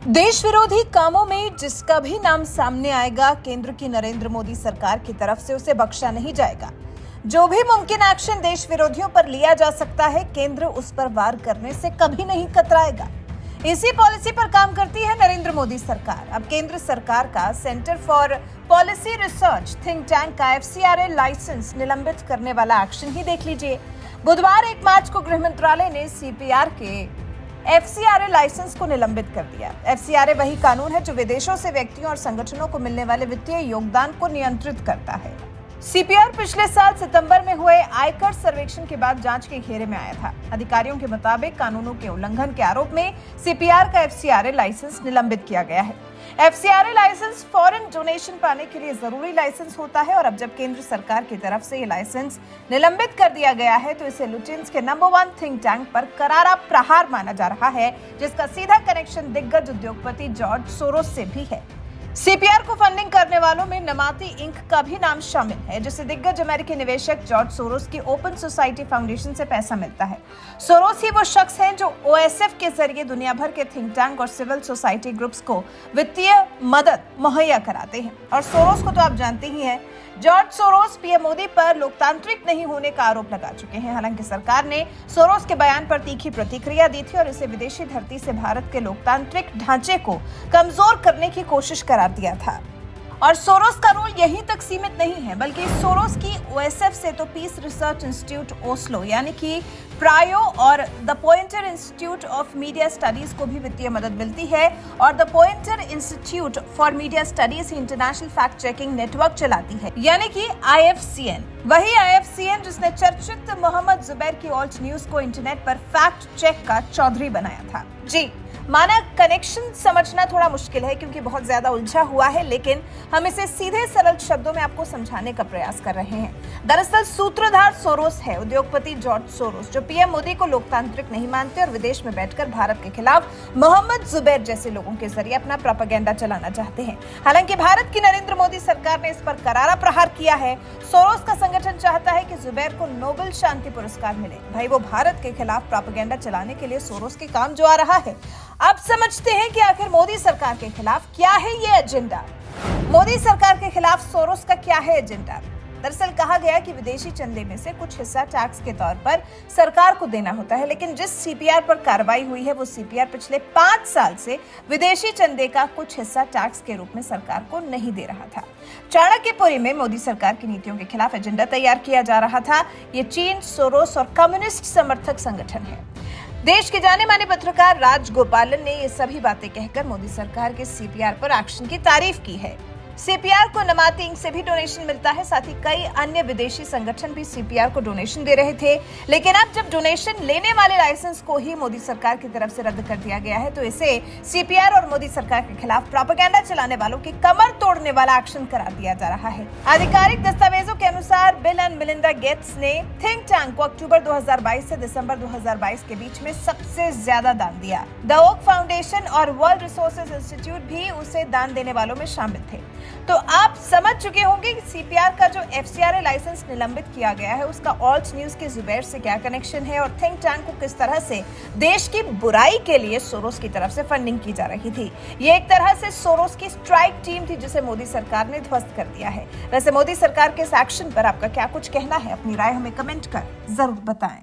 देश विरोधी कामों में जिसका भी नाम सामने आएगा, केंद्र की नरेंद्र मोदी सरकार की तरफ से उसे बख्शा नहीं जाएगा। जो भी मुमकिन एक्शन देश विरोधियों पर लिया जा सकता है, केंद्र उस पर वार करने से कभी नहीं कतराएगा। इसी पॉलिसी पर काम करती है नरेंद्र मोदी सरकार। अब केंद्र सरकार का centre for policy research think tank का FCRA लाइसेंस निलंबित करने वाला एक्शन ही देख लीजिए। बुधवार 1 मार्च को गृह मंत्रालय ने CPR के FCRA लाइसेंस को निलंबित कर दिया। FCRA वही कानून है जो विदेशों से व्यक्तियों और संगठनों को मिलने वाले वित्तीय योगदान को नियंत्रित करता है। CPR पिछले साल सितंबर में हुए आयकर सर्वेक्षण के बाद जांच के घेरे में आया था। अधिकारियों के मुताबिक कानूनों के उल्लंघन के आरोप में CPR का FCRA लाइसेंस निलंबित किया गया है। FCRA लाइसेंस फॉरेन डोनेशन पाने के लिए जरूरी लाइसेंस होता है और अब जब केंद्र सरकार की तरफ से ये लाइसेंस निलंबित कर दिया गया है तो इसे लुटेंस के नंबर 1 थिंक टैंक पर करारा प्रहार माना जा रहा है, जिसका सीधा कनेक्शन दिग्गज उद्योगपति जॉर्ज सोरोस से भी है। CPR को फंडिंग करने वालों में नमाती इंक का भी नाम शामिल है, जिसे दिग्गज अमेरिकी निवेशक जॉर्ज सोरोस की ओपन सोसाइटी फाउंडेशन से पैसा मिलता है। सोरोस ही वो शख्स हैं जो OSF के जरिए दुनिया भर के थिंक टैंक और सिविल सोसाइटी ग्रुप्स को वित्तीय मदद मुहैया कराते हैं। और सोरोस को तो आप जानते ही हैं। जॉर्ज सोरोस PM मोदी पर लोकतांत्रिक नहीं होने का आरोप लगा चुके हैं। हालांकि सरकार ने सोरोस के बयान पर तीखी प्रतिक्रिया दी थी और इसे विदेशी धरती से भारत के लोकतांत्रिक ढांचे को कमजोर करने की कोशिश करार दिया था। और सोरोस का रोल यहीं तक सीमित नहीं है, बल्कि सोरोस की OSF से तो पीस रिसर्च इंस्टीट्यूट ओस्लो यानी कि प्रायो और the pointer institute of media studies को भी वित्तीय मदद मिलती है और the pointer institute for media studies international fact checking network चलाती है, यानी कि IFCN। वही IFCN जिसने चर्चित मोहम्मद जुबैर की ऑल्ट न्यूज को इंटरनेट पर फैक्ट चेक का चौधरी बनाया था। जी, माना कनेक्शन समझना थोड़ा मुश्किल है क्योंकि बहुत ज्यादा उलझा हुआ है, लेकिन हम इसे सीधे सरल शब्दों में आपको समझाने का प्रयास कर रहे हैं। दरअसल सूत्रधार सोरोस है, उद्योगपति जॉर्ज सोरोस, जो PM मोदी को लोकतांत्रिक नहीं मानते और विदेश में बैठकर भारत के खिलाफ मोहम्मद जुबैर जैसे लोगों के जरिए अपना प्रोपेगेंडा चलाना चाहते हैं। हालांकि भारत की नरेंद्र मोदी सरकार ने इस पर करारा प्रहार किया है। सोरोस का संगठन चाहता है कि जुबैर को नोबेल शांति पुरस्कार मिले। भाई, वो भारत के खिलाफ प्रोपेगेंडा चलाने के लिए सोरोस के काम जो आ रहा है। अब समझते हैं कि आखिर मोदी सरकार के खिलाफ क्या है ये एजेंडा। मोदी सरकार के खिलाफ सोरोस का क्या है एजेंडा? दरअसल कहा गया कि विदेशी चंदे में से कुछ हिस्सा टैक्स के तौर पर सरकार को देना होता है, लेकिन जिस CPR पर कार्रवाई हुई है वो CPR पिछले 5 साल से विदेशी चंदे का कुछ हिस्सा टैक्स के रूप में सरकार को नहीं दे रहा था। चाणक्यपुरी में मोदी सरकार की नीतियों के खिलाफ एजेंडा तैयार किया जा रहा था। ये चीन, सोरोस और कम्युनिस्ट समर्थक संगठन है। देश के जाने माने पत्रकार राजगोपालन ने ये सभी बातें कहकर मोदी सरकार के CPR पर एक्शन की तारीफ की है। CPR को नमाती इंक से भी डोनेशन मिलता है। साथ ही कई अन्य विदेशी संगठन भी CPR को डोनेशन दे रहे थे, लेकिन अब जब डोनेशन लेने वाले लाइसेंस को ही मोदी सरकार की तरफ से रद्द कर दिया गया है तो इसे CPR और मोदी सरकार के खिलाफ प्रोपेगेंडा चलाने वालों की कमर तोड़ने वाला एक्शन करार दिया जा रहा है। आधिकारिक दस्तावेजों के अनुसार बिल एंड मिलिंडा गेट्स ने थिंक टैंक को अक्टूबर 2022 से दिसंबर 2022 के बीच में सबसे ज्यादा दान दिया। द ओक फाउंडेशन और वर्ल्ड रिसोर्सेज इंस्टीट्यूट भी उसे दान देने वालों में शामिल थे। तो आप समझ चुके होंगे कि CPR का जो FCRA लाइसेंस निलंबित किया गया है उसका ऑल्ट न्यूज के जुबैर से क्या कनेक्शन है और थिंक टैंक को किस तरह से देश की बुराई के लिए सोरोस की तरफ से फंडिंग की जा रही थी। ये एक तरह से सोरोस की स्ट्राइक टीम थी जिसे मोदी सरकार ने ध्वस्त कर दिया है। वैसे मोदी सरकार के इस एक्शन पर आपका क्या कुछ कहना है? अपनी राय हमें कमेंट कर जरूर बताएं।